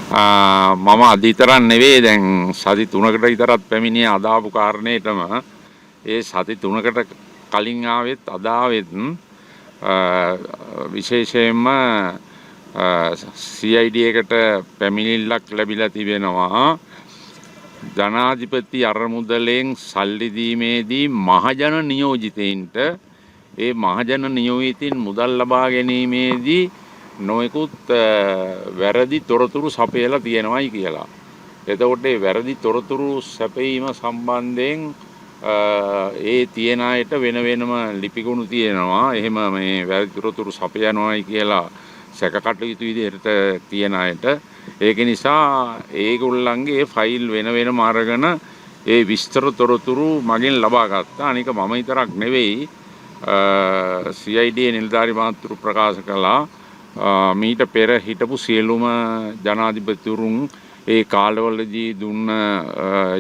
මම අද විතරක් නෙවෙයි දැන් සති 3කට විතරක් පැමිණියේ අදාපු කාරණේටම ඒ සති 3කට කලින් ආවෙත් අදාවෙත් විශේෂයෙන්ම CID එකට පැමිණිල්ලක් ලැබිලා තිබෙනවා ජනාධිපති අරමුදලෙන් සල්ලි දීමේදී මහජන නියෝජිතයින්ට ඒ මහජන නියෝජිතින් මුදල් ලබා ගැනීමේදී නොයෙකුත් වැරදි තොරතුරු සපයලා තියෙනවායි කියලා. එතකොට ඒ වැරදි තොරතුරු සැපයීම සම්බන්ධයෙන් ඒ තියෙන අයට වෙන වෙනම ලිපිගුණු තියෙනවා. එහෙම මේ වැරදි තොරතුරු සපයනවායි කියලා සැකකටයුතු විදිහට තියෙන අයට. ඒක නිසා ඒගොල්ලන්ගේ ෆයිල් වෙන වෙනම අරගෙන ඒ විස්තර තොරතුරු මගෙන් ලබා ගත්තා. අනික මම විතරක් නෙවෙයි CID නිලධාරි මාතෘ ප්‍රකාශ කළා මීට පෙර හිටපු සියලුම ජනාධිපතිවරුන් ඒ කාලවලදී දුන්න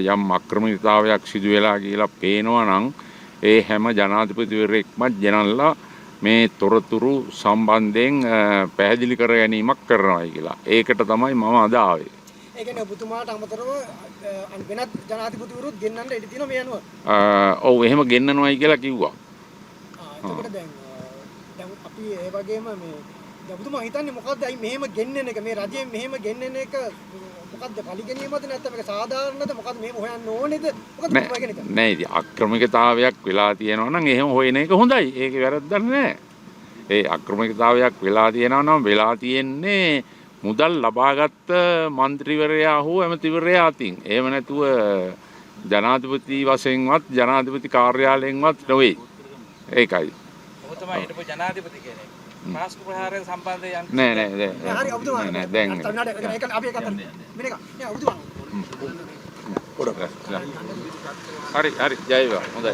යම් අක්‍රමිකතාවයක් සිදු වෙලා කියලා පේනවා නම් ඒ හැම ජනාධිපතිවරයෙක්ම ගෙනල්ලා මේ තොරතුරු සම්බන්ධයෙන් පැහැදිලි කර ගැනීමක් කරනවායි කියලා. ඒකට තමයි මම අද ආවේ. ඒ කියන්නේ ඔබතුමාට අමතරව වෙනත් ජනාධිපතිවරුත් ගෙන්නන්න ඉඩ තියෙනවා මේ අනුව. ඔව් එහෙම ගෙන්නනවායි කියලා කිව්වා. එතකොට දැන් අපි ඒ වගේම මේ ඔබතුමා හිතන්නේ මොකද්ද අයි මෙහෙම ගෙන්නන එක මේ රජයෙන් මෙහෙම ගෙන්නන එක මොකද්ද පරිගැනීමද නැත්නම් මේක සාධාරණද මොකද්ද මෙහෙම හොයන්න ඕනේද මොකද්ද ඔබතුමා කියන්නේ නෑ ඉතින් අක්‍රමිකතාවයක් වෙලා තියෙනවා නම් එහෙම හොයන එක හොඳයි ඒකේ වැරද්දක් නෑ ඒ අක්‍රමිකතාවයක් වෙලා තියෙනවා නම් වෙලා තියෙන්නේ මුදල් ලබාගත් മന്ത്രിවරයා හෝ ඇමතිවරයා අතින් එහෙම නැතුව ජනාධිපති වශයෙන්වත් ජනාධිපති කාර්යාලයෙන්වත් නෙවෙයි ඒකයි ඔබතුමා හිටපු ජනාධිපති කෙනෙක් මාස්කු ප්‍රහාරයෙන් සම්බන්ධයෙන් නෑ හරි ඔබතුමා නෑ දැන් ඒක අපි එක අතර මෙන්න එක නෑ ඔබතුමා හරි ජය වේවා හොඳයි